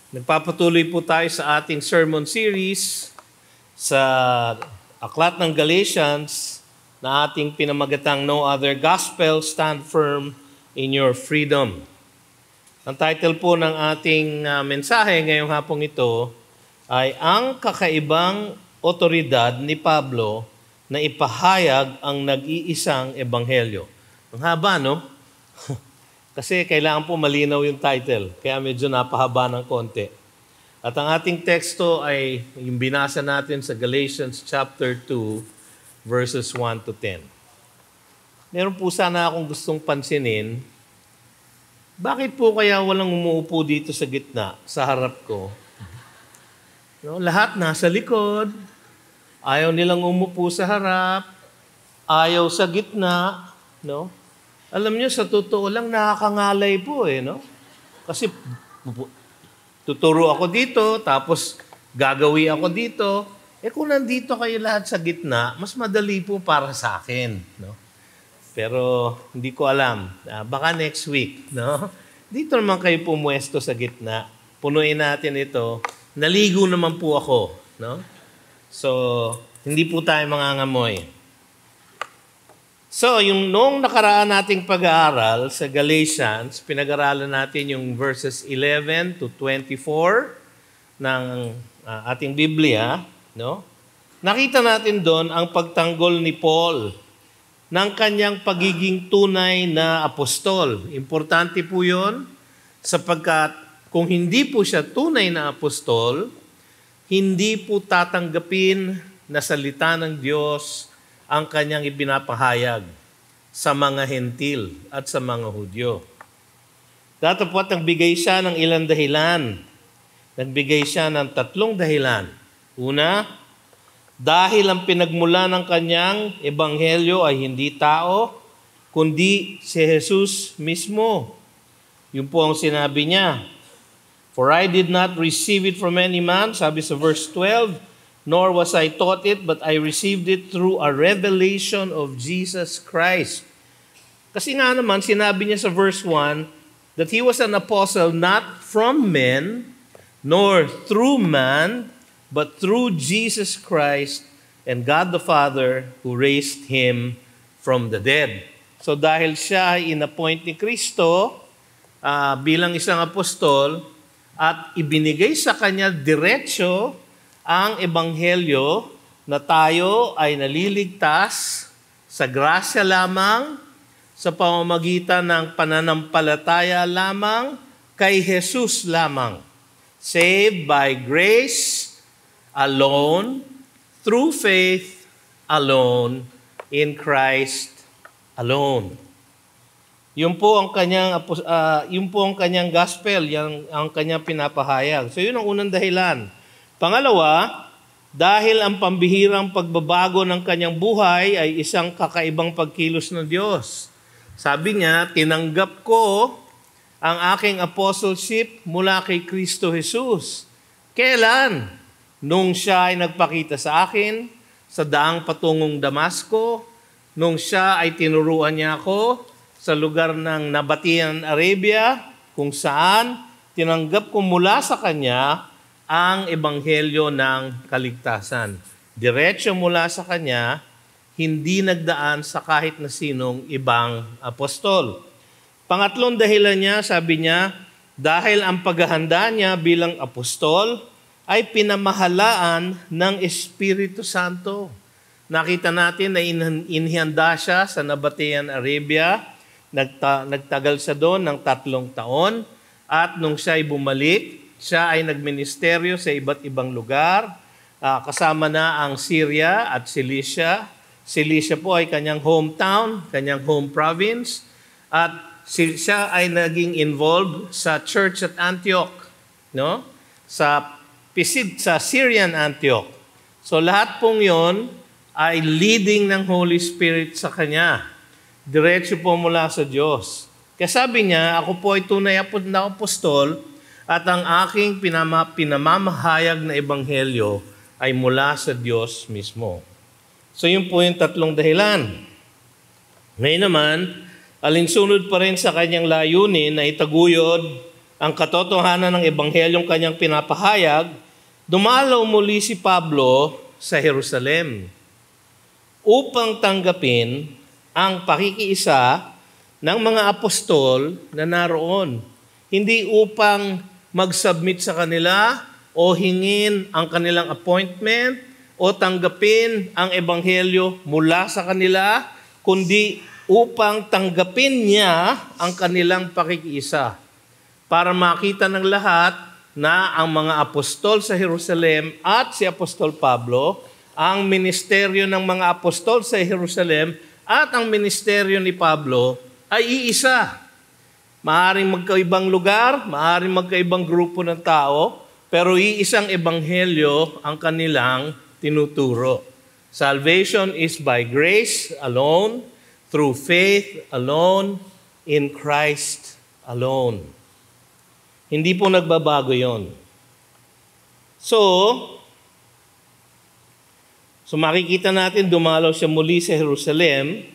Nagpapatuloy po tayo sa ating sermon series sa Aklat ng Galatians na ating pinamagatang No Other Gospel, Stand Firm in Your Freedom. Ang title po ng ating mensahe ngayong hapong ito ay Ang Kakaibang Otoridad ni Pablo na ipahayag ang nag-iisang ebanghelyo. Ang haba, no? Kasi kailangan po malinaw yung title, kaya medyo napahaba ng konti. At ang ating teksto ay yung binasa natin sa Galatians chapter 2, verses 1 to 10. Meron po sana akong gustong pansinin, bakit po kaya walang umuupo dito sa gitna, sa harap ko? No, lahat nasa likod, ayaw nilang umupo sa harap, ayaw sa gitna, no? Alam niyo, sa totoo lang, nakakangalay po no? Kasi tuturo ako dito, tapos gagawi ako dito. Kung nandito kayo lahat sa gitna, mas madali po para sa akin, no? Pero hindi ko alam. Baka next week, no? Dito naman kayo pumuesto sa gitna. Punuin natin ito. Naligo naman po ako, no? So, hindi po tayo mangangamoy. So, yung noong nakaraan nating pag-aaral sa Galatians, pinag-aralan natin yung verses 11 to 24 ng ating Biblia, no? Nakita natin doon ang pagtanggol ni Paul ng kanyang pagiging tunay na apostol. Importante po yun sapagkat kung hindi po siya tunay na apostol, hindi po tatanggapin na salita ng Diyos ang kanyang ibinapahayag sa mga Hentil at sa mga Hudyo. Datapwat nagbigay siya ng ilang dahilan. Nagbigay siya ng 3 dahilan. Una, dahil ang pinagmula ng kanyang ebanghelyo ay hindi tao, kundi si Jesus mismo. Yun po ang sinabi niya. For I did not receive it from any man, sabi sa verse 12, nor was I taught it, but I received it through a revelation of Jesus Christ. Kasi nga naman, sinabi niya sa verse 1, that He was an apostle not from men, nor through man, but through Jesus Christ and God the Father who raised Him from the dead. So dahil siya ay inappoint ni Kristo bilang isang apostol at ibinigay sa kanya diretsyo ang ebanghelyo na tayo ay naliligtas sa grasya lamang sa pamamagitan ng pananampalataya lamang kay Jesus lamang. Saved by grace alone, through faith alone, in Christ alone. Yun po ang kanyang gospel, ang kanyang pinapahayag. So yun ang unang dahilan. Pangalawa, dahil ang pambihirang pagbabago ng kanyang buhay ay isang kakaibang pagkilos ng Diyos. Sabi niya, tinanggap ko ang aking apostleship mula kay Kristo Jesus. Kailan? Nung siya ay nagpakita sa akin sa daang patungong Damasco, nung siya ay tinuruan niya ako sa lugar ng Nabatian, Arabia, kung saan tinanggap ko mula sa kanya ang ebanghelyo ng kaligtasan. Diretso mula sa kanya, hindi nagdaan sa kahit na sinong ibang apostol. Pangatlong dahilan niya, sabi niya, dahil ang paghahanda niya bilang apostol ay pinamahalaan ng Espiritu Santo. Nakita natin na inihanda siya sa Nabatian, Arabia. Nagtagal siya doon ng 3 taon. At nung siya ay bumalik, siya ay nagministeryo sa iba't ibang lugar, kasama na ang Syria at Cilicia. Cilicia po ay kanyang hometown, kanyang home province. At siya ay naging involved sa church at Antioch, no? Sa Syrian Antioch. So lahat pong yon ay leading ng Holy Spirit sa kanya. Diretso po mula sa Diyos. Kaya sabi niya, ako po ay tunay na apostol, at ang aking pinamamahayag na ebanghelyo ay mula sa Diyos mismo. So yun po yung 3 dahilan. Ngayon naman, alinsunod pa rin sa kanyang layunin na itaguyod ang katotohanan ng ebanghelyong kanyang pinapahayag, dumalaw muli si Pablo sa Jerusalem upang tanggapin ang pakikiisa ng mga apostol na naroon. Hindi upang mag-submit sa kanila o hingin ang kanilang appointment o tanggapin ang ebanghelyo mula sa kanila, kundi upang tanggapin niya ang kanilang pakikiisa para makita ng lahat na ang mga apostol sa Jerusalem at si Apostol Pablo, ang ministeryo ng mga apostol sa Jerusalem at ang ministeryo ni Pablo ay iisa. Maaaring magkaibang lugar, maaaring magkaibang grupo ng tao, pero iisang ebanghelyo ang kanilang tinuturo. Salvation is by grace alone, through faith alone, in Christ alone. Hindi po nagbabago yon. So makikita natin dumalaw siya muli sa Jerusalem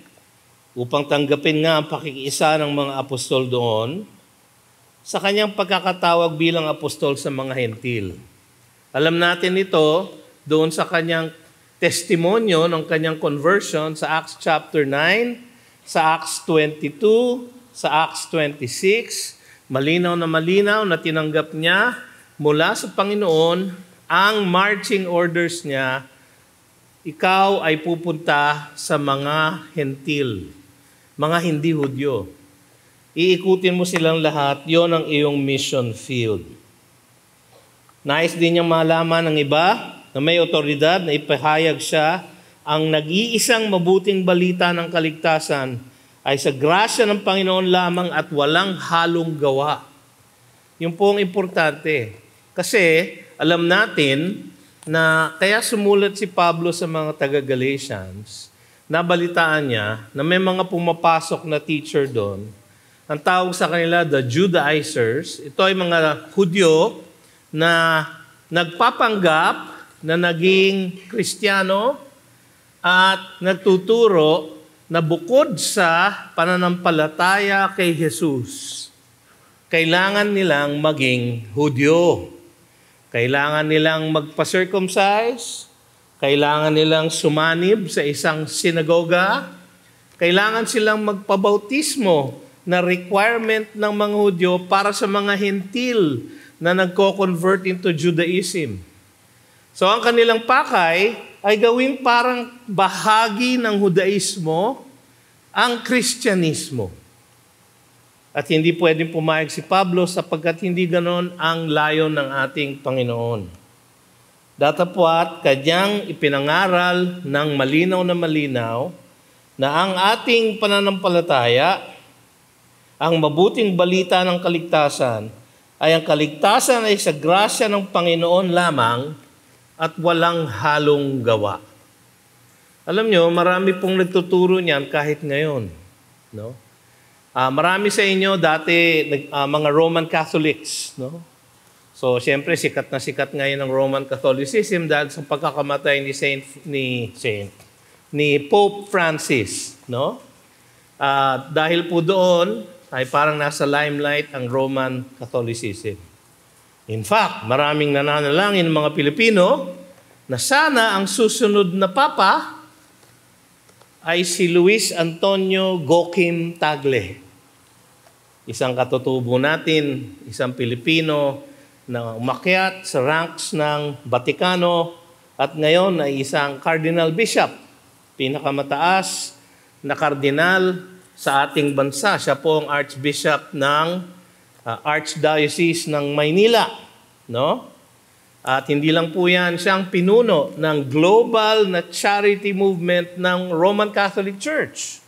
upang tanggapin nga ang pakikiisa ng mga apostol doon sa kanyang pagkakatawag bilang apostol sa mga hentil. Alam natin ito doon sa kanyang testimonyo ng kanyang conversion sa Acts chapter 9, sa Acts 22, sa Acts 26, malinaw na tinanggap niya mula sa Panginoon ang marching orders niya, ikaw ay pupunta sa mga hentil, mga hindi Hudyo. Iikutin mo silang lahat, yon ang iyong mission field. Nais din niyang malaman ng iba na may otoridad na ipahayag siya ang nag-iisang mabuting balita ng kaligtasan ay sa grasya ng Panginoon lamang at walang halong gawa. Yung po ang importante. Kasi alam natin na kaya sumulat si Pablo sa mga taga-Galatians, nabalitaan niya na may mga pumapasok na teacher doon. Ang tawag sa kanila, the Judaizers. Ito ay mga Hudyo na nagpapanggap na naging Kristiyano at nagtuturo na bukod sa pananampalataya kay Jesus, kailangan nilang maging Hudyo. Kailangan nilang magpa-circumcise, kailangan nilang sumanib sa isang sinagoga, kailangan silang magpabautismo na requirement ng mga Hudyo para sa mga hentil na nagko-convert into Judaism. So ang kanilang pakay ay gawing parang bahagi ng Judaismo ang Kristyanismo. At hindi pwedeng pumayag si Pablo sapagkat hindi ganon ang layon ng ating Panginoon. Datapwat, kanyang ipinangaral ng malinaw na ang ating pananampalataya, ang mabuting balita ng kaligtasan, ay ang kaligtasan ay sa grasya ng Panginoon lamang at walang halong gawa. Alam nyo, marami pong nagtuturo niyan kahit ngayon. No? Marami sa inyo dati mga Roman Catholics. No? So, siyempre, sikat na sikat ngayon ang Roman Catholicism dahil sa pagkakamatay ni Pope Francis. No? Dahil po doon, ay parang nasa limelight ang Roman Catholicism. In fact, maraming nananalangin ng mga Pilipino na sana ang susunod na Papa ay si Luis Antonio Gokim Tagle. Isang katutubo natin, isang Pilipino na umakyat sa ranks ng Batikano at ngayon ay isang Cardinal Bishop, pinakamataas na kardinal sa ating bansa. Siya po ang Archbishop ng Archdiocese ng Maynila, no? At hindi lang po yan, siyang pinuno ng global na charity movement ng Roman Catholic Church.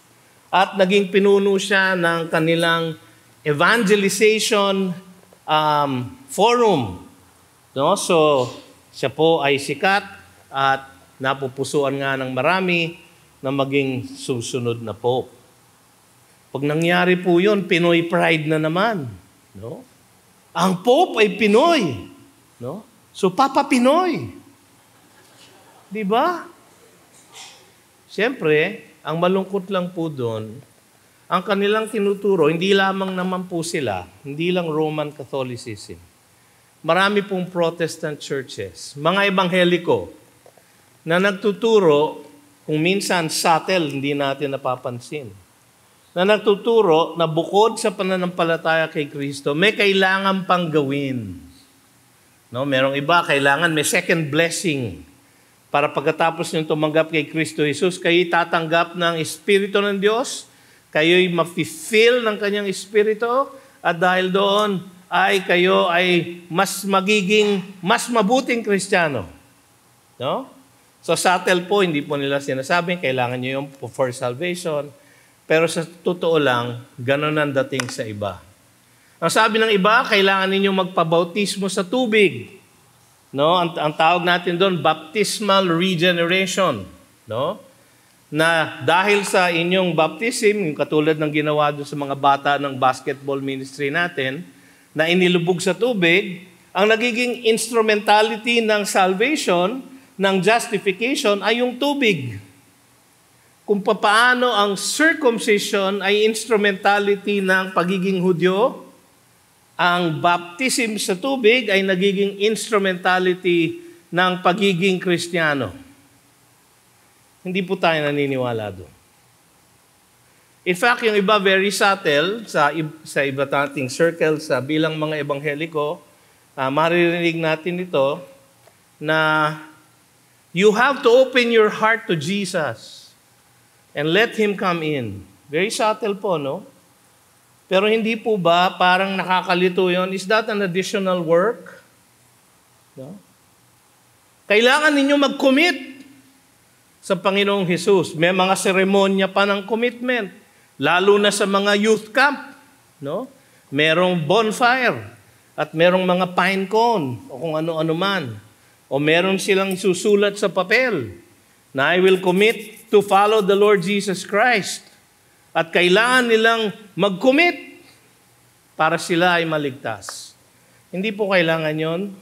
At naging pinuno siya ng kanilang evangelization forum. No? So, siya po ay sikat at napupusuan nga ng marami na maging susunod na Pope. Pag nangyari po yun, Pinoy pride na naman. No? Ang Pope ay Pinoy. No? So, Papa Pinoy. Di ba? Siyempre, ang malungkot lang po doon, ang kanilang tinuturo, hindi lamang naman po sila, hindi lang Roman Catholicism. Marami pong Protestant churches, mga ebangheliko, na nagtuturo, kung minsan subtle, hindi natin napapansin, na nagtuturo na bukod sa pananampalataya kay Kristo, may kailangan pang gawin. No, merong iba, kailangan may second blessing para pagkatapos niyong tumanggap kay Kristo Jesus, kayo'y tatanggap ng Espiritu ng Diyos, kayo'y ma-fill ng Kanyang Espiritu, at dahil doon ay kayo ay mas mabuting Kristiyano. No? So subtle po, hindi po nila sinasabing kailangan niyo yung for salvation, pero sa totoo lang, ganun ang dating sa iba. Ang sabi ng iba, kailangan ninyo magpabautismo sa tubig. No? Ang tawag natin doon, baptismal regeneration. No? Na dahil sa inyong baptism, yung katulad ng ginawa doon sa mga bata ng basketball ministry natin, na inilubog sa tubig, ang nagiging instrumentality ng salvation, ng justification, ay yung tubig. Kung paano ang circumcision ay instrumentality ng pagiging Hudyo, ang baptism sa tubig ay nagiging instrumentality ng pagiging Kristiyano. Hindi po tayo naniniwala doon. In fact, yung iba very subtle sa iba nating circle sa bilang mga ebangheliko, maririnig natin ito na you have to open your heart to Jesus and let Him come in. Very subtle po, no? Pero hindi po ba parang nakakalito yun? Is that an additional work? No? Kailangan ninyo mag-commit sa Panginoong Jesus. May mga seremonya pa ng commitment. Lalo na sa mga youth camp. No? Merong bonfire. At merong mga pine cone. O kung ano-ano man. O meron silang susulat sa papel na I will commit to follow the Lord Jesus Christ. At kailangan nilang mag-commit para sila ay maligtas. Hindi po kailangan yon.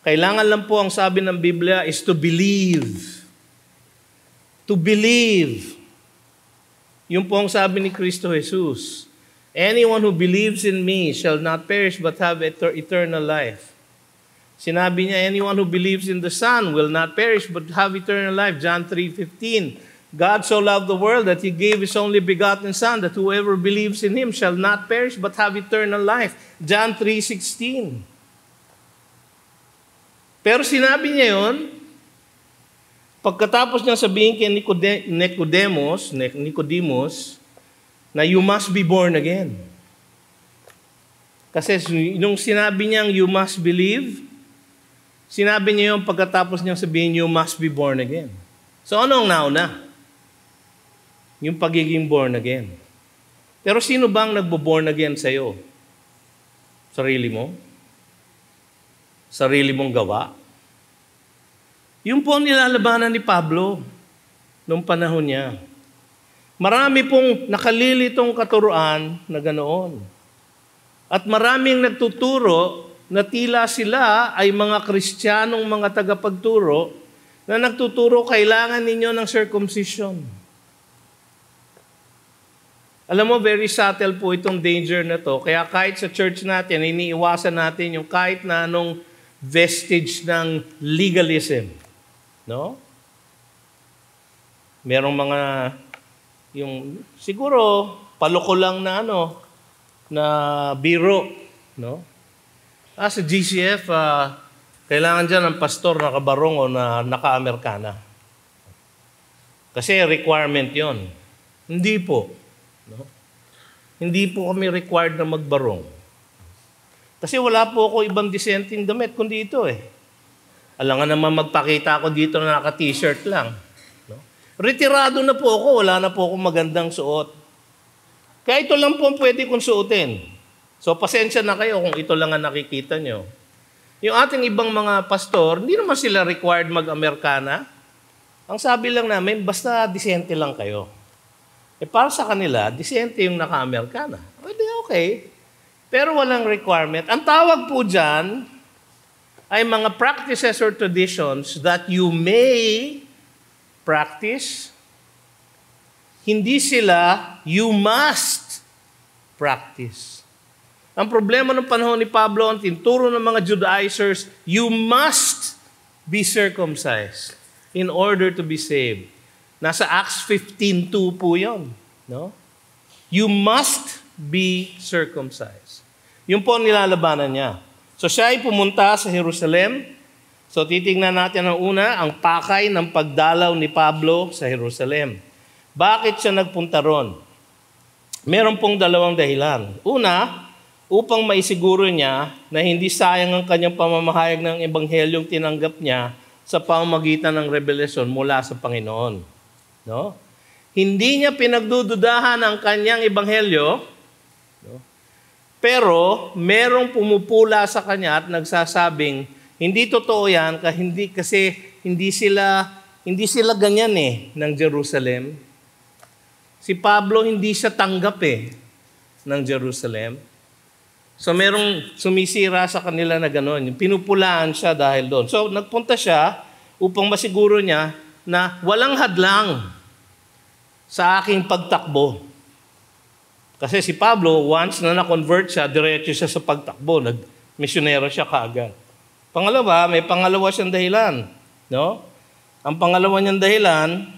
Kailangan lang po ang sabi ng Biblia is to believe. To believe. Yun po ang sabi ni Kristo Jesus. Anyone who believes in me shall not perish but have eternal life. Sinabi niya, anyone who believes in the Son will not perish but have eternal life. John 3:15. God so loved the world that He gave His only begotten Son, that whoever believes in Him shall not perish but have eternal life. John 3:16. Pero sinabi niya yun, pagkatapos niya sabihin kay Nicodemus, na you must be born again. Kasi nung sinabi niyang you must believe, sinabi niya yun pagkatapos niyang sabihin you must be born again. So ano ang nauna? Yung pagiging born again. Pero sino bang nagbo-born again sa'yo? Sarili mo? Sarili mong gawa? Yung po ang nilalabanan ni Pablo noong panahon niya. Marami pong nakalilitong katuruan na ganoon. At maraming nagtuturo na tila sila ay mga Kristiyanong mga tagapagturo na nagtuturo kailangan ninyo ng circumcision. Alam mo, very subtle po itong danger na to. Kaya kahit sa church natin, iniiwasan natin yung kahit na anong vestige ng legalism. No? Merong mga, yung siguro, paloko lang na na biro. No? Sa GCF, kailangan dyan ng pastor na kabarong o na naka-Amerikana. Kasi requirement yon. Hindi po. No? Hindi po kami required na magbarong. Kasi wala po ako ibang dissenting damit kundi ito eh. Alangan naman magpakita ako dito na naka-t-shirt lang. No? Retirado na po ako, wala na po akong magandang suot. Kaya ito lang po ang pwede kong suotin. So pasensya na kayo kung ito lang ang nakikita nyo. Yung ating ibang mga pastor, hindi naman sila required mag-Amerikana. Ang sabi lang namin, basta disente lang kayo. Para sa kanila, disente yung naka-Amerikana. Pwede, okay. Pero walang requirement. Ang tawag po dyan ay mga practices or traditions that you may practice Hindi sila, you must practice. Ang problema ng panahon ni Pablo, ang tinuturo ng mga Judaizers, you must be circumcised in order to be saved. Nasa Acts 15:2 po yun. No? You must be circumcised. Yun po ang nilalabanan niya. So siya ay pumunta sa Jerusalem. So titingnan natin ang una, ang pakay ng pagdalaw ni Pablo sa Jerusalem. Bakit siya nagpunta ron? Meron pong dalawang dahilan. Una, upang maisiguro niya na hindi sayang ang kanyang pamamahayag ng ebanghelyong tinanggap niya sa pamamagitan ng revelasyon mula sa Panginoon. No? Hindi niya pinagdududahan ang kanyang ebanghelyo, no? Pero merong pumupula sa kanya at nagsasabing, hindi totoo yan kasi hindi sila ganyan ng Jerusalem. Si Pablo hindi siya tanggap ng Jerusalem. So merong sumisira sa kanila na gano'n. Pinupulaan siya dahil doon. So nagpunta siya upang masiguro niya na walang hadlang sa aking pagtakbo. Kasi si Pablo, once na na-convert siya, diretso siya sa pagtakbo. Nag-misyonero siya kaagad. Pangalawa, may pangalawa siyang dahilan. No? Ang pangalawa niyang dahilan,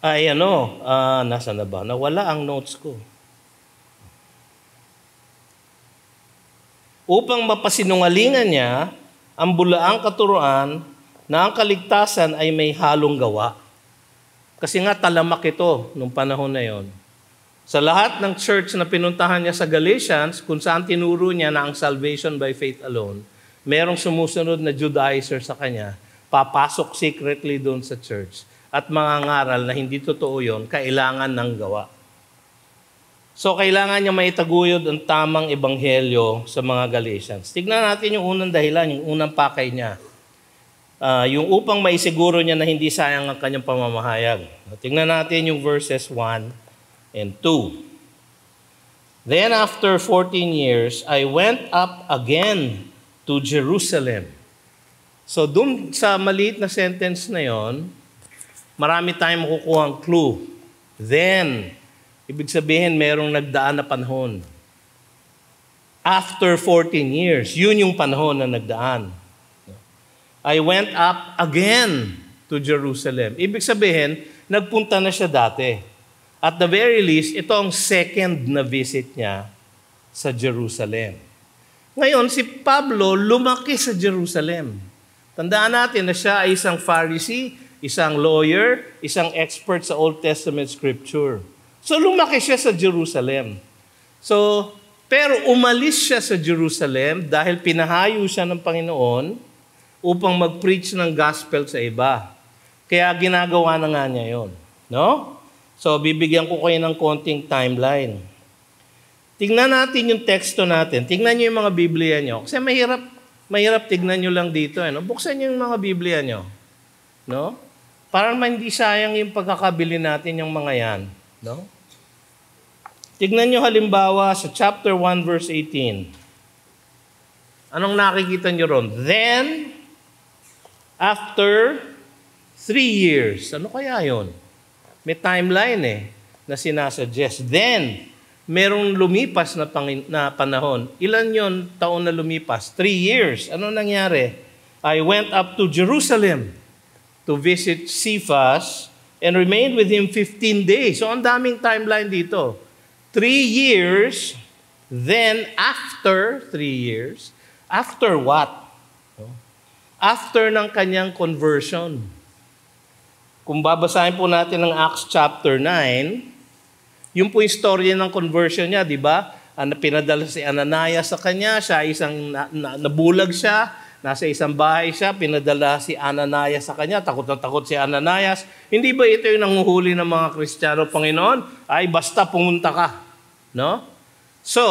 ay nasa na ba? Nawala ang notes ko. Upang mapasinungalingan niya ang bulaang katuruan na ang kaligtasan ay may halong gawa. Kasi nga talamak ito nung panahon na yon. Sa lahat ng church na pinuntahan niya sa Galatians, kung saan tinuro niya na ang salvation by faith alone, merong sumusunod na Judaizer sa kanya, papasok secretly doon sa church at mangangaral na hindi totoo yon, kailangan ng gawa. So, kailangan niya maitaguyod ang tamang ebanghelyo sa mga Galatians. Tignan natin yung unang dahilan, yung unang pakay niya. Yung upang maisiguro niya na hindi sayang ang kanyang pamamahayag. Tignan natin yung verses 1 and 2. Then after 14 years, I went up again to Jerusalem. So, dun sa maliit na sentence na yon, marami tayong makukuha ang clue. Then, ibig sabihin, merong nagdaan na panahon. After 14 years, yun yung panahon na nagdaan. I went up again to Jerusalem. Ibig sabihin, nagpunta na siya dati. At the very least, ito ang second na visit niya sa Jerusalem. Ngayon, si Pablo lumaki sa Jerusalem. Tandaan natin na siya ay isang Pharisee, isang lawyer, isang expert sa Old Testament Scripture. So lumaki siya sa Jerusalem. Pero umalis siya sa Jerusalem dahil pinahayo siya ng Panginoon upang mag-preach ng gospel sa iba. Kaya ginagawa na nga niya yon. No? So bibigyan ko kayo ng konting timeline. Tingnan natin yung teksto natin. Tingnan niyo yung mga Biblia niyo. Kasi mahirap tignan niyo lang dito. No? Buksan niyo yung mga Biblia niyo. No? Para hindi sayang yung pagkakabili natin yung mga yan. No? Tignan nyo halimbawa sa chapter 1 verse 18. Anong nakikita nyo ron? Then, after 3 years. Ano kaya yon? May timeline na sinasuggest. Then, merong lumipas na panahon. Ilan yon taon na lumipas? 3 years. Ano nangyari? I went up to Jerusalem to visit Cephas and remained with him 15 days. So, ang daming timeline dito. 3 years, then after 3 years, after what? After ng kanyang conversion. Kung babasahin po natin ng Acts chapter 9, yung po yung story ng conversion niya, di ba? Pinadala si Ananias sa kanya, siya isang nabulag siya, nasa isang bahay siya, pinadala si Ananias sa kanya, takot na takot si Ananias. Hindi ba ito yung nanguhuli ng mga Kristiyano, Panginoon? Ay, basta pumunta ka. No? So,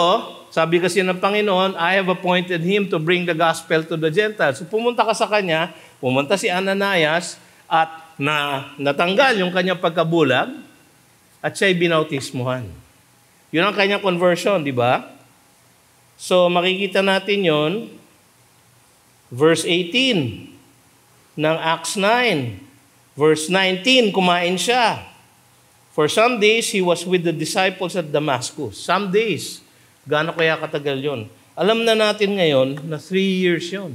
sabi kasi ng Panginoon, I have appointed him to bring the gospel to the Gentiles. So, pumunta ka sa kanya, pumunta si Ananias, at natanggal yung kanyang pagkabulag, at siya'y binautismuhan. Yun ang kanyang conversion, di ba? So, makikita natin yon verse 18. ng Acts 9. Verse 19, kumain siya. For some days, he was with the disciples at Damascus. Some days. Gaano kaya katagal yun? Alam na natin ngayon na 3 years yun.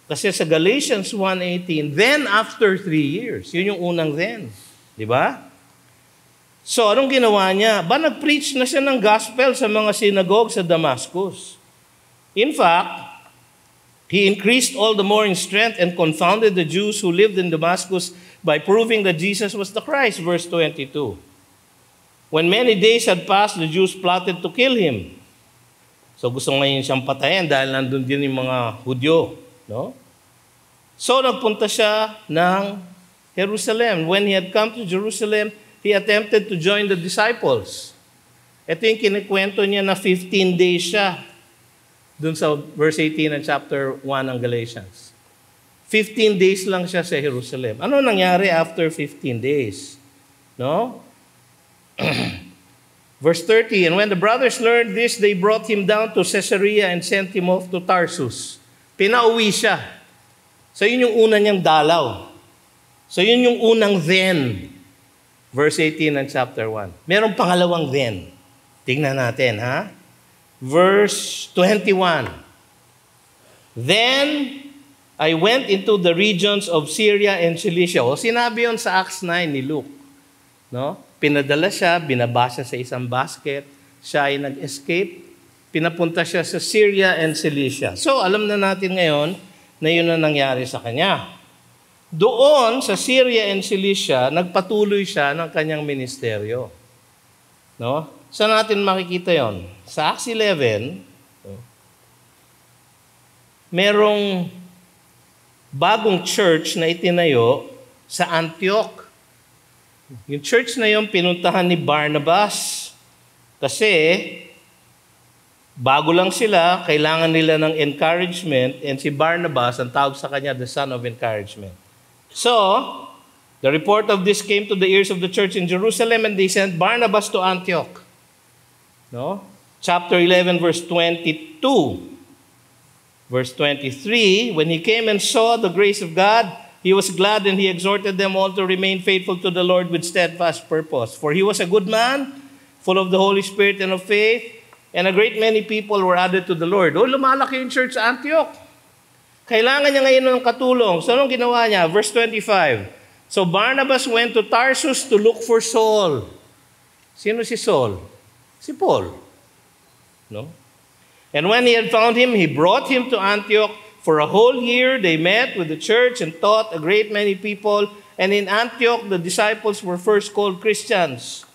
Kasi sa Galatians 1:18, then after 3 years. Yun yung unang then. Di ba? So, anong ginawa niya? Nag-preach na siya ng gospel sa mga synagogue sa Damascus. In fact, he increased all the more in strength and confounded the Jews who lived in Damascus by proving that Jesus was the Christ. Verse 22. When many days had passed, the Jews plotted to kill him. So gusto ngayon siyang patayin dahil nandun din yung mga Hudyo. No? So nagpunta siya ng Jerusalem. When he had come to Jerusalem, he attempted to join the disciples. Ito yung kinikwento niya na 15 days siya dun sa verse 18 ng chapter 1 ng Galatians. 15 days lang siya sa Jerusalem. Ano nangyari after 15 days? No? Verse 30, and when the brothers learned this, they brought him down to Caesarea and sent him off to Tarsus. Pinauwi siya. So yun yung una niyang dalaw. So yun yung unang then. Verse 18 ng chapter 1. Merong pangalawang then. Tingnan natin, ha? Verse 21. Then I went into the regions of Syria and Cilicia. O sinabi yun sa Acts 9 ni Luke. No? Pinadala siya, binabasa sa isang basket. Siya ay nag-escape. Pinapunta siya sa Syria and Cilicia. So alam na natin ngayon na yun ang nangyari sa kanya. Doon sa Syria and Cilicia, nagpatuloy siya ng kanyang ministeryo. No? Saan natin makikita yon? Sa Acts 11, merong bagong church na itinayo sa Antioch. Yung church na yon pinuntahan ni Barnabas kasi bago lang sila, kailangan nila ng encouragement, and si Barnabas, ang tawag sa kanya, the son of encouragement. So, the report of this came to the ears of the church in Jerusalem, and they sent Barnabas to Antioch. No? Chapter 11, verse 22. Verse 23, when he came and saw the grace of God, he was glad, and he exhorted them all to remain faithful to the Lord with steadfast purpose. For he was a good man, full of the Holy Spirit and of faith, and a great many people were added to the Lord. Lumalaki yung church sa Antioch. Kailangan niya ngayon ng katulong. So, anong ginawa niya? Verse 25. So, Barnabas went to Tarsus to look for Saul. Sino si Saul? Si Paul. No? And when he had found him, he brought him to Antioch. For a whole year, they met with the church and taught a great many people. And in Antioch, the disciples were first called Christians.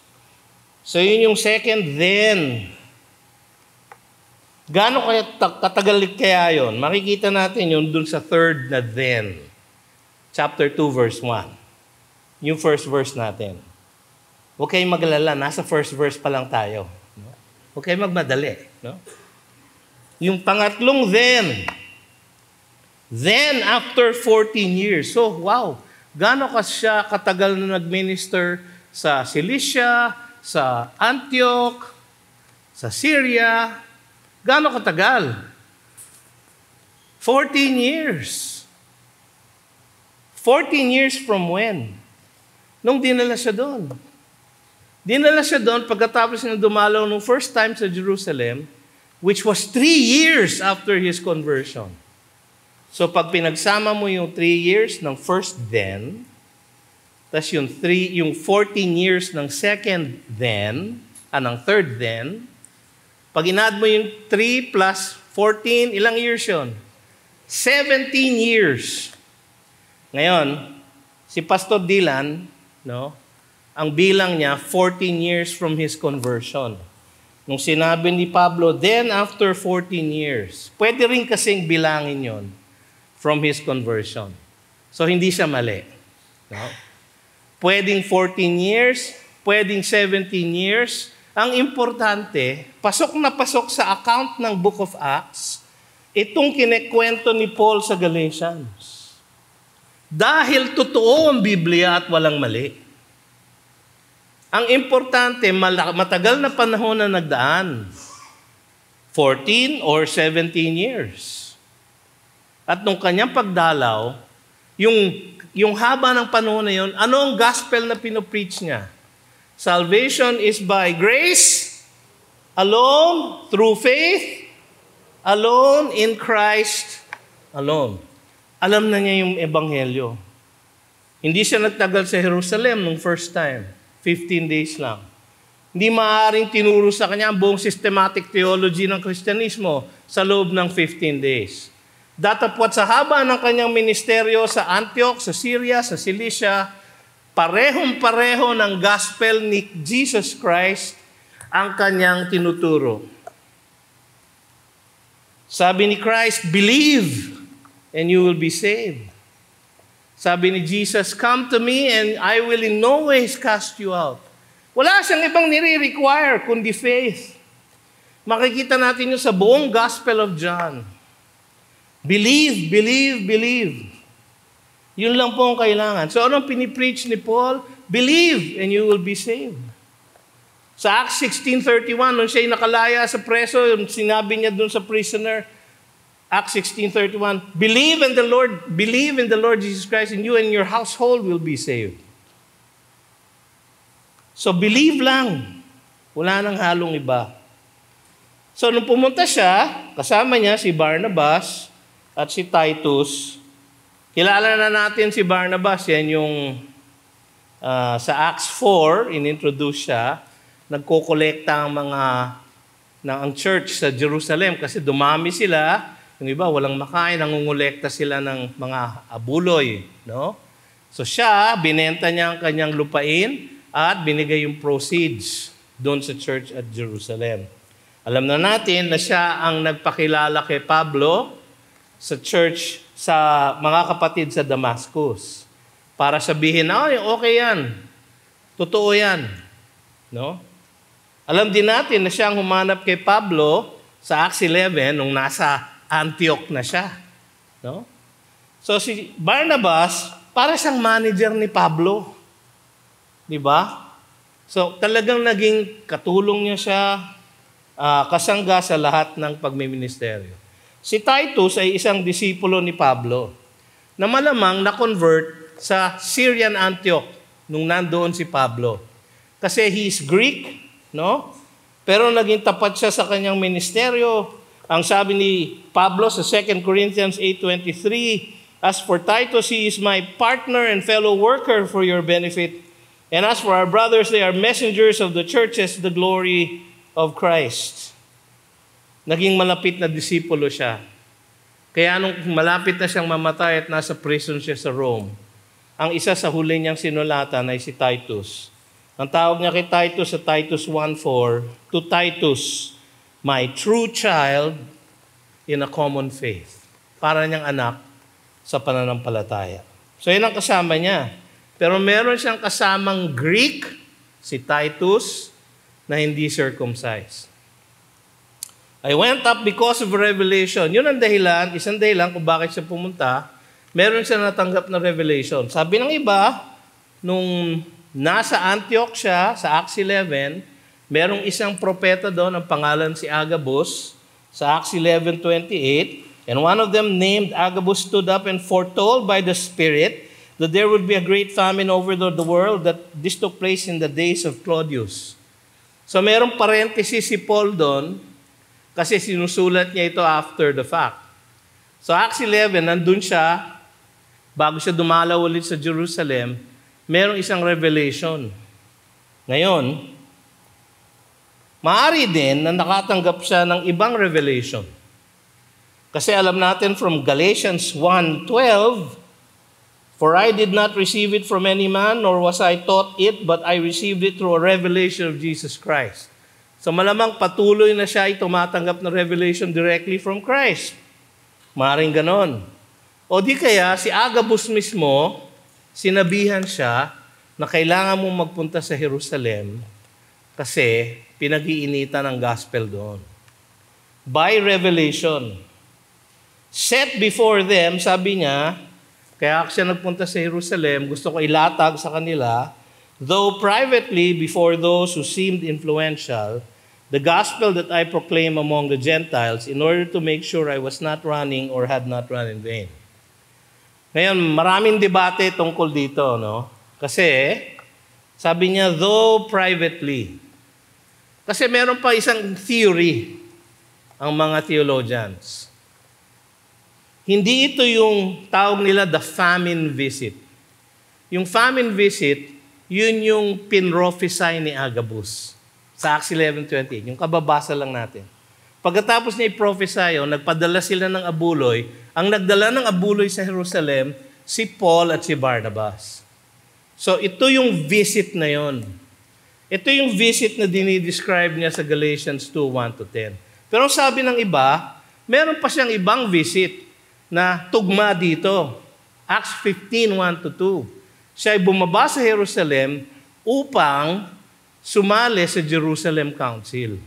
So, yun yung second then. Gaano kaya katagal kaya yun? Makikita natin yun dun sa third na then. Chapter 2, verse 1. Yung first verse natin. Huwag kayong magalala, nasa first verse pa lang tayo. No? Huwag kayong magmadali. No? Yung pangatlong then. Then, after 14 years. So, wow. Gaano ka siya katagal na nag-minister sa Cilicia, sa Antioch, sa Syria. Gaano katagal? 14 years. 14 years from when? Nung dinala siya doon. Dinala siya doon pagkatapos niya dumalaw nung first time sa Jerusalem, which was 3 years after his conversion. So pag pinagsama mo yung 3 years ng first then, tas yung 14 years ng second then, ng third then, pag inadd mo yung 3 plus 14, ilang years yun? 17 years. Ngayon, si Pastor Dylan, no, ang bilang niya, 14 years from his conversion. Nung sinabi ni Pablo, then after 14 years, pwede rin kasing bilangin yon from his conversion. So, hindi siya mali. No? Pwedeng 14 years, pwedeng 17 years. Ang importante, pasok na pasok sa account ng Book of Acts, itong kinekwento ni Paul sa Galatians. Dahil totoo ang Biblia at walang mali. Ang importante, matagal na panahon na nagdaan. 14 or 17 years. At nung kanyang pagdalaw, Yung haba ng panahon na yun, ano ang gospel na pinopreach niya? Salvation is by grace, alone, through faith, alone in Christ, alone. Alam na niya yung ebanghelyo. Hindi siya nagtagal sa Jerusalem nung first time. 15 days lang. Hindi maaaring tinuro sa kanya ang buong systematic theology ng Kristyanismo sa loob ng 15 days. Datapwat sa haba ng kanyang ministeryo sa Antioch, sa Syria, sa Cilicia, parehong-pareho ng gospel ni Jesus Christ ang kanyang tinuturo. Sabi ni Christ, believe and you will be saved. Sabi ni Jesus, come to me and I will in no ways cast you out. Wala siyang ibang nire-require kundi faith. Makikita natin yun sa buong Gospel of John. Believe, believe, believe. Yun lang po ang kailangan. So anong pinipreach ni Paul? Believe and you will be saved. Sa Acts 16:31, nung siya'y nakalaya sa preso, sinabi niya dun sa prisoner, Acts 16:31, believe in the Lord Jesus Christ, and you and your household will be saved. So believe lang. Wala nang halong iba. So nung pumunta siya, kasama niya si Barnabas at si Titus. Kilala na natin si Barnabas, yan yung sa Acts 4, inintroduce siya, nagkokolekta ang church sa Jerusalem kasi dumami sila. Yung iba, walang makain, nangungulekta sila ng mga abuloy. No? So siya, binenta niya ang kanyang lupain at binigay yung proceeds doon sa church at Jerusalem. Alam na natin na siya ang nagpakilala kay Pablo sa church, sa mga kapatid sa Damascus. Para sabihin, okay yan. Totoo yan. No? Alam din natin na siya ang humanap kay Pablo sa Acts 11 nung nasa Antioch na siya. No? So si Barnabas, para siyang manager ni Pablo. Di ba? So talagang naging katulong niya siya, kasangga sa lahat ng pagmiministeryo. Si Titus ay isang disipulo ni Pablo na malamang na-convert sa Syrian Antioch nung nandoon si Pablo. Kasi he is Greek, no? Pero naging tapat siya sa kanyang ministeryo. Ang sabi ni Pablo sa 2 Corinthians 8:23, as for Titus, he is my partner and fellow worker for your benefit. And as for our brothers, they are messengers of the churches, the glory of Christ. Naging malapit na disipulo siya. Kaya nung malapit na siyang mamatay at nasa prison siya sa Rome, ang isa sa huli niyang sinulatan ay si Titus. Ang tawag niya kay Titus sa Titus 1:4, to Titus, my true child in a common faith. Para niyang anak sa pananampalataya. So yun ang kasama niya. Pero meron siyang kasamang Greek, si Titus, na hindi circumcised. I went up because of revelation. Yun ang dahilan, isang dahilan kung bakit siya pumunta. Meron siya natanggap na revelation. Sabi ng iba, nung nasa Antioch siya, sa Acts 11, merong isang propeta doon, ang pangalan si Agabus, sa Acts 11:28, and one of them named Agabus stood up and foretold by the Spirit that there would be a great famine over the world, that this took place in the days of Claudius. So merong parenthesis si Paul doon, kasi sinusulat niya ito after the fact. So Acts 11, nandun siya, bago siya dumalaw ulit sa Jerusalem, merong isang revelation. Ngayon, maaari din na nakatanggap siya ng ibang revelation. Kasi alam natin from Galatians 1:12, for I did not receive it from any man, nor was I taught it, but I received it through a revelation of Jesus Christ. So malamang patuloy na siya ay tumatanggap ng revelation directly from Christ. Maaring ganon. O di kaya si Agabus mismo, sinabihan siya na kailangan mong magpunta sa Jerusalem kasi pinag-iinitan ang gospel doon. By revelation. Set before them, sabi niya, kaya siya nagpunta sa Jerusalem, gusto ko ilatag sa kanila, though privately before those who seemed influential, the gospel that I proclaim among the Gentiles in order to make sure I was not running or had not run in vain. Ngayon, maraming debate tungkol dito, no? Kasi, sabi niya, though privately. Kasi meron pa isang theory ang mga theologians. Hindi ito yung tawag nila the famine visit. Yung famine visit, yun yung pinrophesy ni Agabus sa Acts 11:28. Yung kababasa lang natin. Pagkatapos niya i-prophesy, nagpadala sila ng abuloy. Ang nagdala ng abuloy sa Jerusalem, si Paul at si Barnabas. So ito yung visit na yon. Ito yung visit na dinidescribe niya sa Galatians 2:1-10. Pero sabi ng iba, meron pa siyang ibang visit na tugma dito. Acts 15:1-2. Siya ay bumaba sa Jerusalem upang sumali sa Jerusalem Council.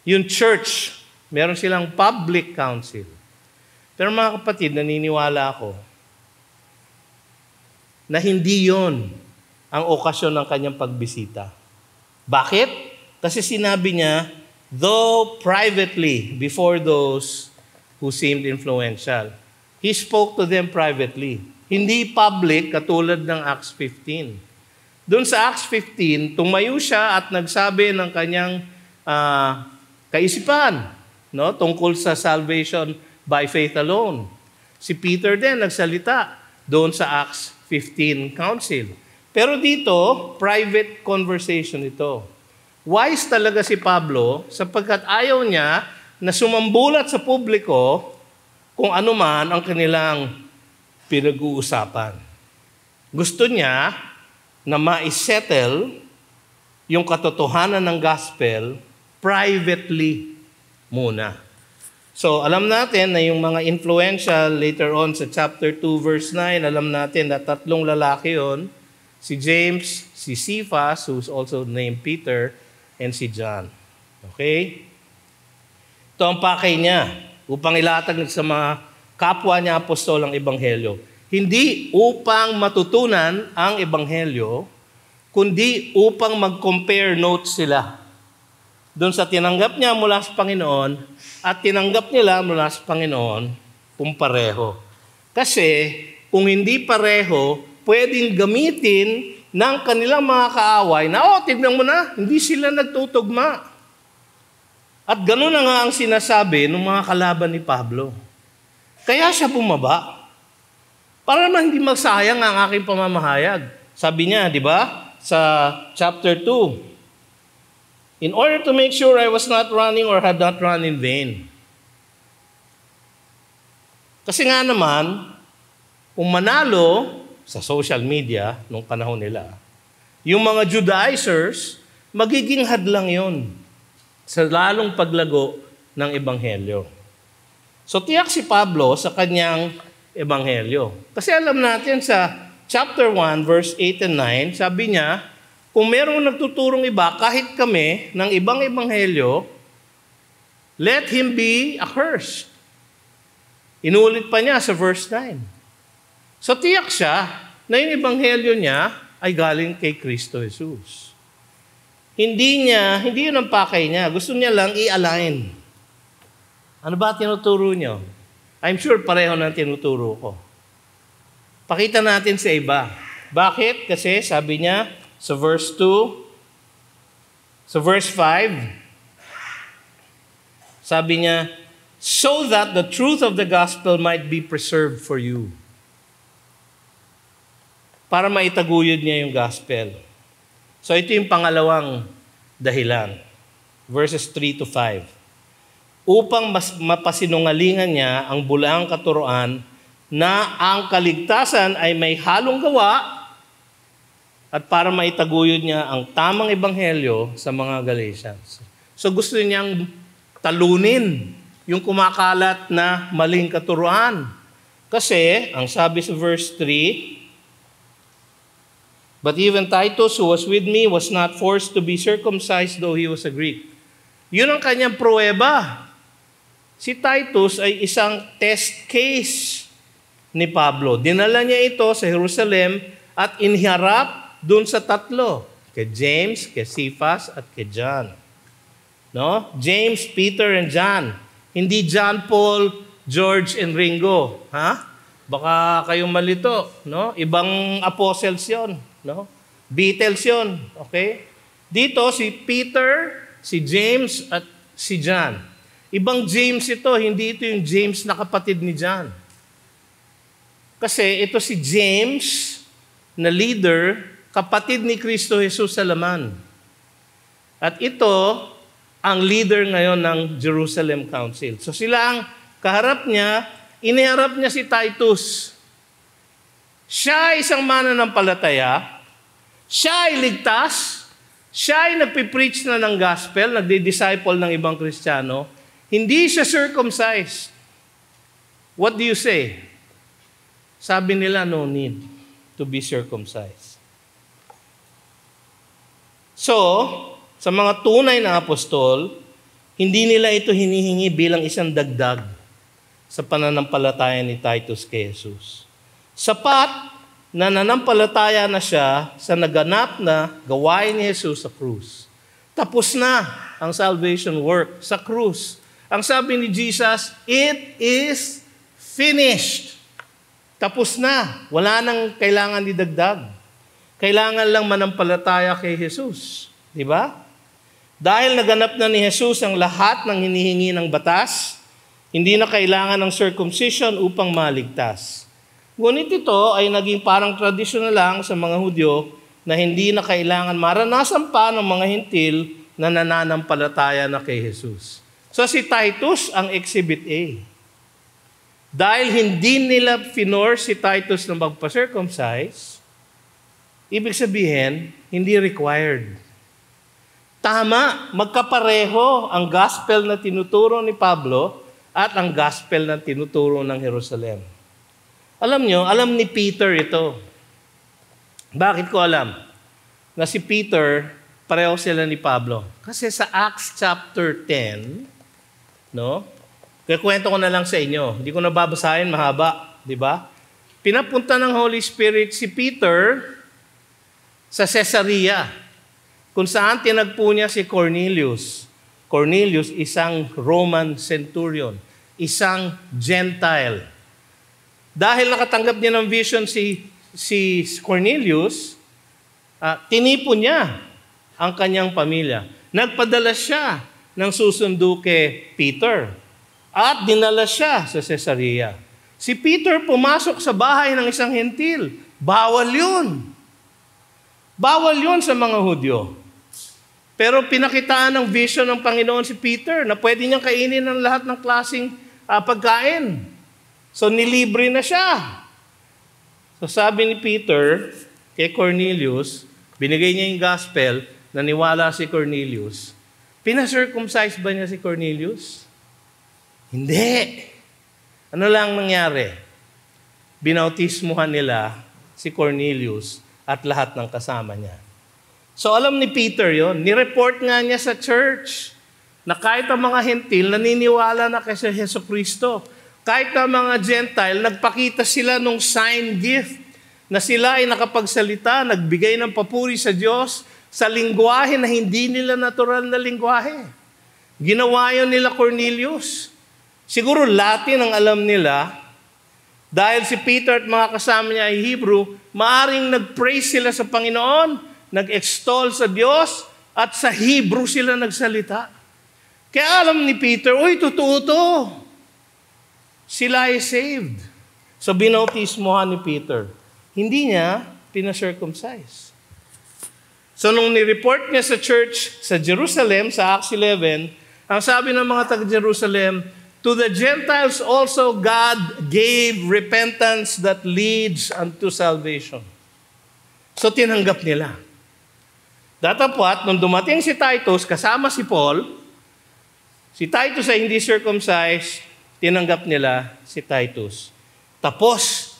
Yung church, meron silang public council. Pero mga kapatid, naniniwala ako na hindi yon ang okasyon ng kanyang pagbisita. Bakit? Kasi sinabi niya, though privately before those who seemed influential, he spoke to them privately. Hindi public katulad ng Acts 15. Doon sa Acts 15, tumayo siya at nagsabi ng kanyang kaisipan, no, tungkol sa salvation by faith alone. Si Peter din nagsalita doon sa Acts 15 Council. Pero dito, private conversation ito. Wise talaga si Pablo sapagkat ayaw niya na sumambulat sa publiko kung ano man ang kanilang pinag-uusapan. Gusto niya na ma-settle yung katotohanan ng gospel privately muna. So, alam natin na yung mga influential later on sa chapter 2 verse 9, alam natin na 3 lalaki yon, si James, si Cephas, who's also named Peter, and si John. Okay? Ito ang pakay niya upang ilatag sa mga kapwa niya apostol ang ebanghelyo. Hindi upang matutunan ang ebanghelyo, kundi upang mag-compare notes sila doon sa tinanggap niya mula sa Panginoon at tinanggap nila mula sa Panginoon kung pareho. Kasi kung hindi pareho, pwedeng gamitin ng kanilang mga kaaway na, tignan mo na, hindi sila nagtutugma. At gano'n na nga ang sinasabi ng mga kalaban ni Pablo. Kaya siya bumaba. Para naman hindi magsayang ang aking pamamahayag. Sabi niya, di ba, sa chapter 2, in order to make sure I was not running or had not run in vain. Kasi nga naman, kung manalo sa social media nung panahon nila, yung mga Judaizers, magiging hadlang yon sa lalong paglago ng ebanghelyo. So tiyak si Pablo sa kanyang ebanghelyo. Kasi alam natin sa chapter 1, verse 8 and 9, sabi niya, kung merong nagtuturong iba, kahit kami, ng ibang ebanghelyo, let him be accursed. Inulit pa niya sa verse 9. So tiyak siya na yung ebanghelyo niya ay galing kay Kristo Jesus. Hindi yun ang pakay niya. Gusto niya lang i-align. Ano ba tinuturo niyo? I'm sure pareho na tinuturo ko. Pakita natin sa iba. Bakit? Kasi sabi niya, sa verse 2, sa verse 5, sabi niya, so that the truth of the gospel might be preserved for you. Para maitaguyod niya yung gospel. So ito yung pangalawang dahilan. Verses 3-5. Upang mapasinungalingan niya ang bulaang katuroan na ang kaligtasan ay may halong gawa at para maitaguyod niya ang tamang ebanghelyo sa mga Galatians. So gusto niyang talunin yung kumakalat na maling katuruan. Kasi, ang sabi sa verse 3, but even Titus, who was with me, was not forced to be circumcised though he was a Greek. Yun ang kanyang pruweba. Si Titus ay isang test case ni Pablo. Dinala niya ito sa Jerusalem at iniharap doon sa 3, kay James, kay Cephas, at kay John. No? James, Peter, and John. Hindi John, Paul, George, and Ringo. Ha? Baka kayong malito, no? Ibang apostles 'yon, no? Beatles 'yon, okay? Dito si Peter, si James at si John. Ibang James ito, hindi ito yung James na kapatid ni John. Kasi ito si James na leader, kapatid ni Kristo Jesus sa laman. At ito ang leader ngayon ng Jerusalem Council. So sila ang kaharap niya, iniharap niya si Titus. Siya ay isang mananampalataya, siya ay ligtas, siya ay nagpipreach na ng gospel, nagdi-disciple ng ibang Kristiyano, hindi siya circumcised. What do you say? Sabi nila, no need to be circumcised. So, sa mga tunay na apostol, hindi nila ito hinihingi bilang isang dagdag sa pananampalataya ni Titus kay Jesus. Sapat na nanampalataya na siya sa naganap na gawain ni Jesus sa krus. Tapos na ang salvation work sa krus. Ang sabi ni Jesus, it is finished. Tapos na. Wala nang kailangan idagdag. Kailangan lang manampalataya kay Jesus. Di ba? Dahil naganap na ni Jesus ang lahat ng hinihingi ng batas, hindi na kailangan ng circumcision upang maligtas. Ngunit ito ay naging parang tradisyon na lang sa mga Hudyo na hindi na kailangan maranasan pa ng mga Hintil na nananampalataya na kay Jesus. So si Titus ang exhibit A. Dahil hindi nila finor si Titus na magpa-circumcise, ibig sabihin, hindi required. Tama, magkapareho ang gospel na tinuturo ni Pablo at ang gospel na tinuturo ng Jerusalem. Alam nyo, alam ni Peter ito. Bakit ko alam? Na si Peter, pareho sila ni Pablo. Kasi sa Acts chapter 10, no? Kaya kwento ko na lang sa inyo. Hindi ko nababasahin, mahaba. Di ba? Pinapunta ng Holy Spirit si Peter sa Caesarea, kung saan tinagpo niya si Cornelius. Cornelius, isang Roman centurion, isang Gentile. Dahil nakatanggap niya ng vision si Cornelius, tinipon niya ang kanyang pamilya. Nagpadala siya ng susundo kay Peter. At dinala siya sa Caesarea. Si Peter pumasok sa bahay ng isang hentil. Bawal yun. Bawal yun sa mga Hudyo. Pero pinakitaan ng vision ng Panginoon si Peter na pwede niyang kainin ng lahat ng klaseng pagkain. So nilibre na siya. So sabi ni Peter kay Cornelius, binigay niya yung gospel, naniwala si Cornelius. Pinacircumcise ba niya si Cornelius? Hindi. Ano lang nangyari? Binautismuhan nila si Cornelius at lahat ng kasama niya. So alam ni Peter yon, nireport nga niya sa church na kahit ang mga hentil naniniwala na kay Hesus Kristo. Kahit ang mga Gentile, nagpakita sila nung sign gift na sila ay nakapagsalita, nagbigay ng papuri sa Diyos sa lingwahe na hindi nila natural na lingwahe. Ginawa yun nila Cornelius. Siguro Latin ang alam nila, dahil si Peter at mga kasama niya ay Hebrew, maaring nag-praise sila sa Panginoon, nag-extol sa Diyos, at sa Hebrew sila nagsalita. Kaya alam ni Peter, uy, totoo to. Sila ay saved. So binautismohan ni Peter. Hindi niya pinacircumcise. So nung nireport niya sa church sa Jerusalem, sa Acts 11, ang sabi ng mga taga-Jerusalem, to the Gentiles also God gave repentance that leads unto salvation. So tinanggap nila. Datapwat, nung dumating si Titus, kasama si Paul, si Titus ay hindi circumcised, tinanggap nila si Titus. Tapos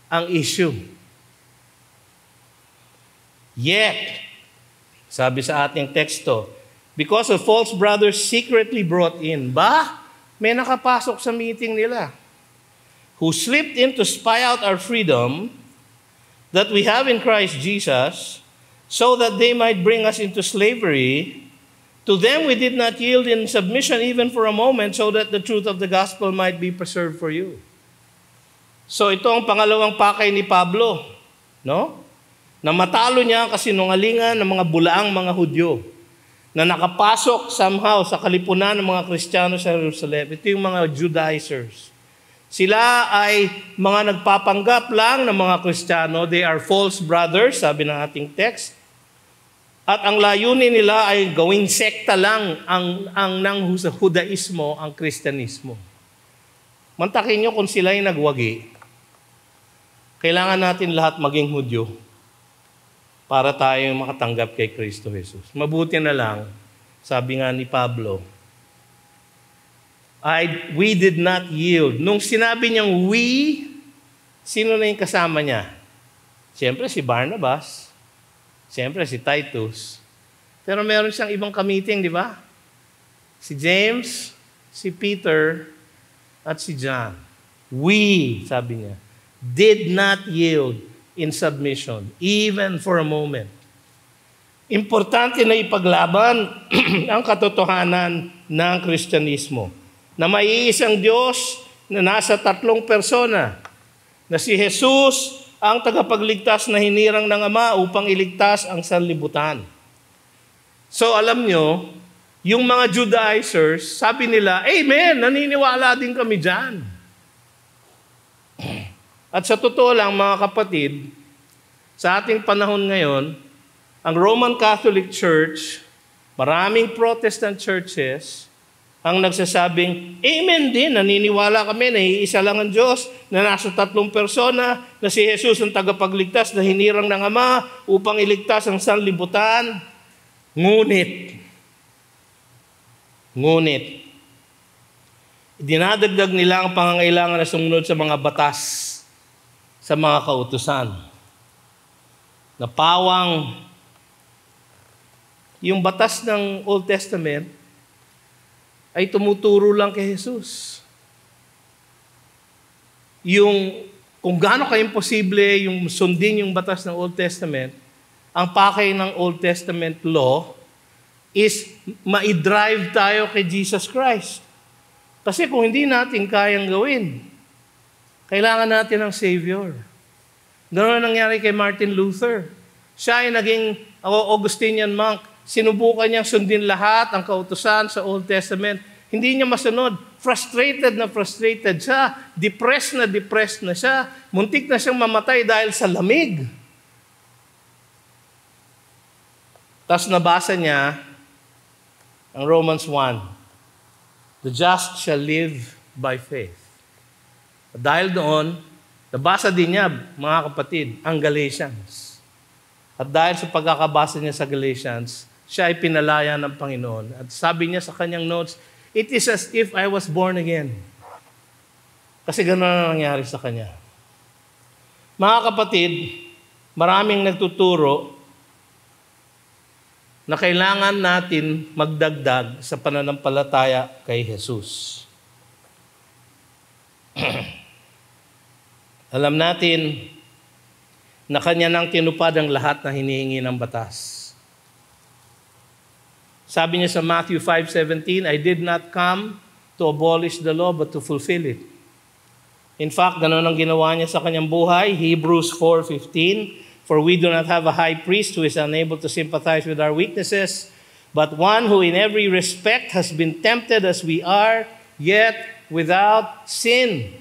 ang issue. Yet, sabi sa ating teksto, because of false brothers secretly brought in. May nakapasok sa meeting nila who slipped in to spy out our freedom that we have in Christ Jesus so that they might bring us into slavery. To them we did not yield in submission even for a moment so that the truth of the gospel might be preserved for you. So ito ang pangalawang pakay ni Pablo, no? Na matalo niya ang kasinungalingan ng mga bulaang mga Hudyo na nakapasok somehow sa kalipunan ng mga Kristiyano sa Jerusalem. Ito yung mga Judaizers. Sila ay mga nagpapanggap lang ng mga Kristiyano. They are false brothers, sabi ng ating text. At ang layunin nila ay gawing sekta lang ang ng Judaismo, ang Kristyanismo. Mantakin nyo kung sila ay nagwagi. Kailangan natin lahat maging Hudyo para tayo makatanggap kay Kristo Jesus. Mabuti na lang, sabi nga ni Pablo, we did not yield. Nung sinabi niyang we, sino na yung kasama niya? Siyempre si Barnabas. Siyempre si Titus. Pero meron siyang ibang kamiting, di ba? Si James, si Peter, at si John. We, sabi niya, did not yield in submission, even for a moment. Importante na ipaglaban ang katotohanan ng Kristyanismo na may isang Diyos na nasa tatlong persona, na si Jesus ang tagapagligtas na hinirang ng Ama upang iligtas ang sanlibutan. So alam nyo, yung mga Judaizers, sabi nila, Amen, naniniwala din kami dyan. At sa totoo lang, mga kapatid, sa ating panahon ngayon, ang Roman Catholic Church, maraming Protestant churches, ang nagsasabing, Amen din, naniniwala kami na iisa lang ang Diyos, na nasa tatlong persona, na si Jesus ang tagapagligtas na hinirang ng Ama upang iligtas ang sanlibutan. Ngunit, dinadagdag nila ang pangangailangan na sumunod sa mga batas, sa mga kautusan. Na pawang yung batas ng Old Testament ay tumuturo lang kay Jesus. Yung kung gaano ka-imposible yung sundin yung batas ng Old Testament, ang pakay ng Old Testament law is ma-drive tayo kay Jesus Christ. Kasi kung hindi natin kayang gawin, kailangan natin ng Savior. Ganoon ang nangyari kay Martin Luther. Siya ay naging Augustinian monk. Sinubukan niyang sundin lahat ang kautusan sa Old Testament. Hindi niya masunod. Frustrated siya. Depressed na siya. Muntik na siyang mamatay dahil sa lamig. Tapos nabasa niya ang Romans 1. The just shall live by faith. Dahil doon, nabasa din niya, mga kapatid, ang Galatians. At dahil sa pagkakabasa niya sa Galatians, siya ay pinalaya ng Panginoon. At sabi niya sa kanyang notes, it is as if I was born again. Kasi gano'n ang nangyari sa kanya. Mga kapatid, maraming nagtuturo na kailangan natin magdagdag sa pananampalataya kay Jesus. Alam natin na kanya nang tinupad ang lahat na hinihingi ng batas. Sabi niya sa Matthew 5:17, I did not come to abolish the law but to fulfill it. In fact, ganoon ang ginawa niya sa kanyang buhay. Hebrews 4:15, for we do not have a high priest who is unable to sympathize with our weaknesses, but one who in every respect has been tempted as we are, yet without sin.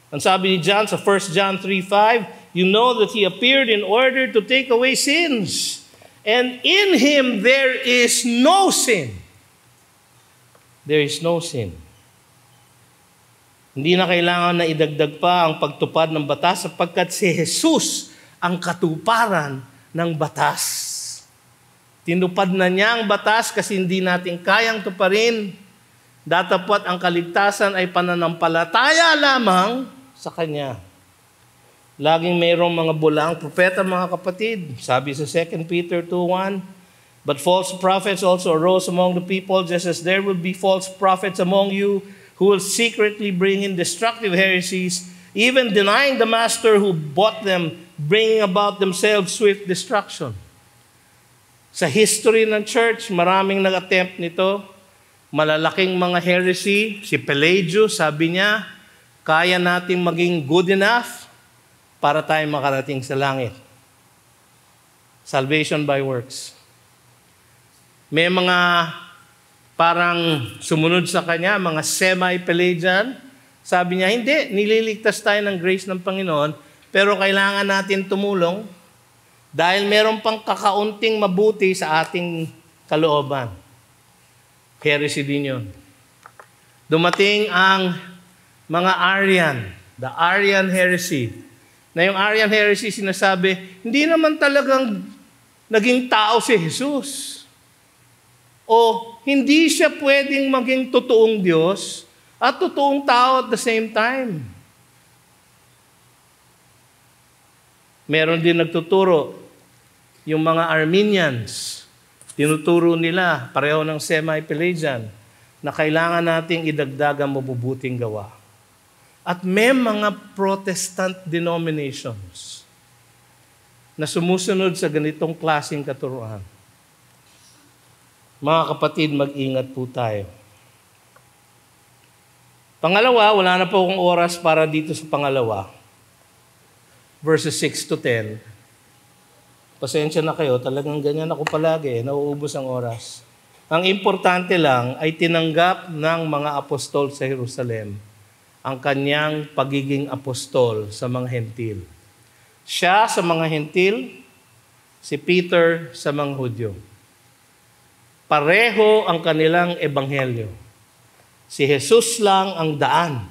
Ang sabi ni John sa 1 John 3:5, you know that He appeared in order to take away sins. And in Him there is no sin. There is no sin. Hindi na kailangan na idagdag pa ang pagtupad ng batas sapagkat si Jesus ang katuparan ng batas. Tinupad na niya ang batas kasi hindi natin kayang tuparin. Datapwat ang kaligtasan ay pananampalataya lamang sa Kanya. Laging mayroong mga bulang propeta, mga kapatid. Sabi sa 2 Peter 2:1, but false prophets also arose among the people, just as there will be false prophets among you who will secretly bring in destructive heresies, even denying the master who bought them, bringing about themselves swift destruction. Sa history ng church, maraming nag-attempt nito. Malalaking mga heresy. Si Pelagius, sabi niya, kaya nating maging good enough para tayo makarating sa langit. Salvation by works. May mga parang sumunod sa kanya, mga semi-Pelagian. Sabi niya, hindi, nililigtas tayo ng grace ng Panginoon, pero kailangan natin tumulong dahil meron pang kakaunting mabuti sa ating kalooban. Heresy din yun. Dumating ang mga Arian, the Arian heresy. Na yung Arian heresy sinasabi, hindi naman talagang naging tao si Jesus. O hindi siya pwedeng maging totoong Diyos at totoong tao at the same time. Meron din nagtuturo, yung mga Arminians, tinuturo nila, pareho ng semi-Pelagian, na kailangan nating idagdag ang mabubuting gawa. At may mga Protestant denominations na sumusunod sa ganitong klaseng katuruan. Mga kapatid, mag-ingat po tayo. Pangalawa, wala na po akong oras para dito sa pangalawa. Verses 6 to 10. Pasensya na kayo, talagang ganyan ako palagi, nauubos ang oras. Ang importante lang ay tinanggap ng mga apostol sa Jerusalem ang kanyang pagiging apostol sa mga Hentil. Siya sa mga Hentil, si Peter sa mga Hudyo. Pareho ang kanilang ebanghelyo. Si Jesus lang ang daan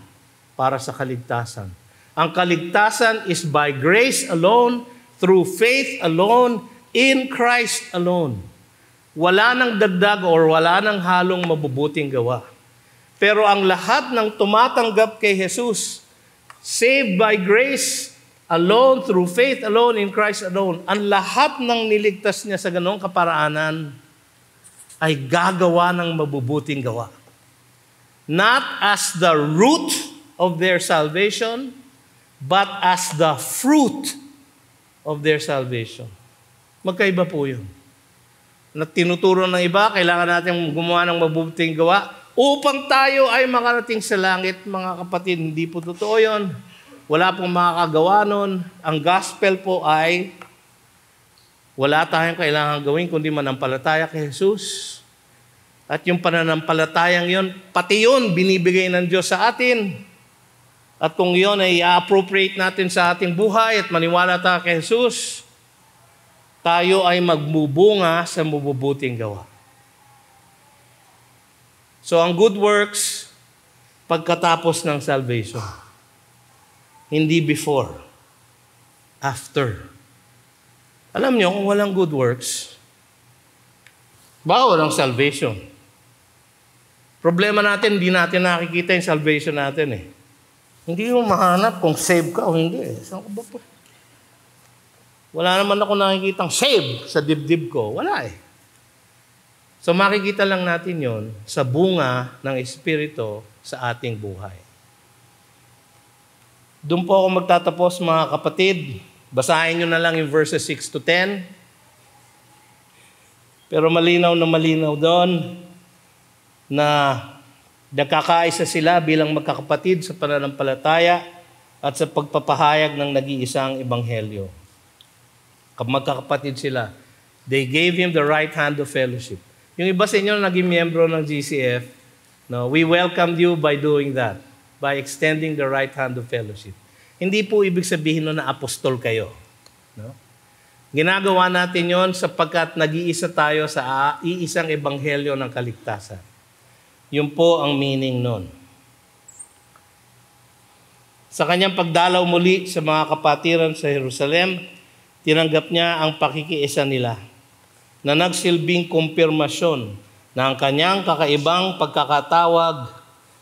para sa kaligtasan. Ang kaligtasan is by grace alone, through faith alone, in Christ alone. Wala nang dagdag or wala nang halong mabubuting gawa. Pero ang lahat ng tumatanggap kay Jesus, saved by grace alone, through faith alone, in Christ alone, ang lahat ng niligtas niya sa ganong kaparaanan ay gagawa ng mabubuting gawa. Not as the root of their salvation, but as the fruit of their salvation. Magkaiba po yun. Na tinuturo ng iba, kailangan natin gumawa ng mabubuting gawa upang tayo ay makarating sa langit. Mga kapatid, hindi po totoo yun. Wala pong makakagawa nun. Ang gospel po ay wala tayong kailangan gawin kundi manampalataya kay Jesus. At yung pananampalatayang yun, pati yun, binibigay ng Diyos sa atin. At kung yun ay i-appropriate natin sa ating buhay at maniwala tayo kay Jesus, tayo ay magbubunga sa mabubuting gawa. So ang good works, pagkatapos ng salvation. Hindi before. After. Alam niyo, kung walang good works, baka walang salvation. Problema natin, hindi natin nakikita yung salvation natin eh. Hindi mo mahanap kung save ka o hindi eh. Saan ko ba po? Wala naman ako nakikitang save sa dibdib ko. Wala eh. So makikita lang natin yon sa bunga ng Espiritu sa ating buhay. Doon po ako magtatapos mga kapatid. Basahin nyo na lang yung verses 6 to 10. Pero malinaw na malinaw doon na nagkakaisa sila bilang magkakapatid sa pananampalataya at sa pagpapahayag ng nag-iisang ebanghelyo. Magkakapatid sila. They gave him the right hand of fellowship. Yung iba sa inyo na naging miyembro ng GCF, no, we welcomed you by doing that, by extending the right hand of fellowship. Hindi po ibig sabihin na apostol kayo. No? Ginagawa natin yon sapagkat nag-iisa tayo sa iisang ebanghelyo ng kaligtasan. Yun po ang meaning nun. Sa kanyang pagdalaw muli sa mga kapatiran sa Jerusalem, tinanggap niya ang pakikiisa nila na nagsilbing kumpirmasyon na ang kanyang kakaibang pagkakatawag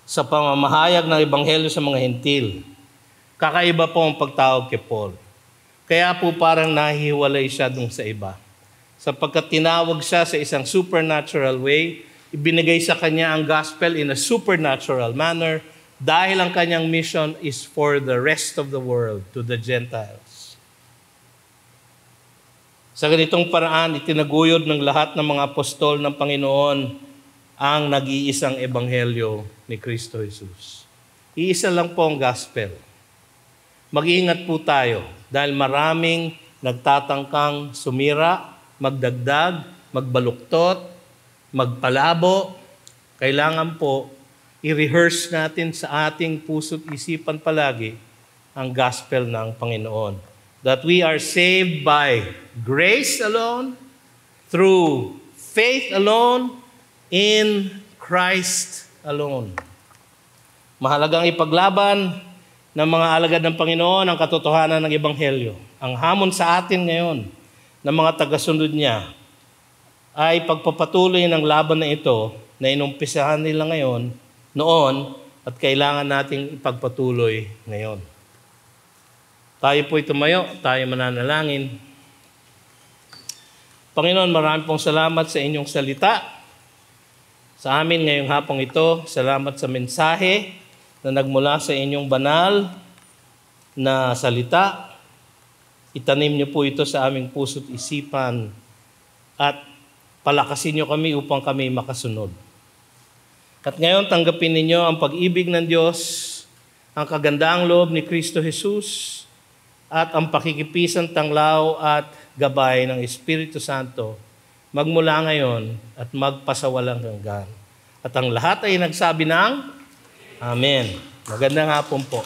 sa pamamahayag ng ebanghelyo sa mga Hentil. Kakaiba po ang pagtawag kay Paul. Kaya po parang nahihiwalay siya dun sa iba. Sapagkat tinawag siya sa isang supernatural way, ibinigay sa kanya ang gospel in a supernatural manner dahil ang kanyang mission is for the rest of the world, to the Gentiles. Sa ganitong paraan, itinaguyod ng lahat ng mga apostol ng Panginoon ang nag-iisang ebanghelyo ni Kristo Jesus. Iisa lang po ang gospel. Mag-iingat po tayo dahil maraming nagtatangkang sumira, magdagdag, magbaluktot, magpalabo. Kailangan po i-rehearse natin sa ating puso't isipan palagi ang gospel ng Panginoon. That we are saved by grace alone, through faith alone, in Christ alone. Mahalagang ipaglaban ng mga alagad ng Panginoon ang katotohanan ng Ebanghelyo. Ang hamon sa atin ngayon ng mga tagasunod niya ay pagpapatuloy ng laban na ito na inumpisahan nila noon at kailangan nating ipagpatuloy ngayon. Tayo po'y tumayo, tayo mananalangin. Panginoon, marami pong salamat sa inyong salita. Sa amin ngayong hapong ito, salamat sa mensahe na nagmula sa inyong banal na salita. Itanim niyo po ito sa aming puso't isipan at palakasin niyo kami upang kami makasunod. At ngayon, tanggapin ninyo ang pag-ibig ng Diyos, ang kagandaang loob ni Kristo Jesus, at ang pakikipisan tanglaw at gabay ng Espiritu Santo magmula ngayon at magpasawalang hanggan. At ang lahat ay nagsabi ng Amen. Magandang hapon po.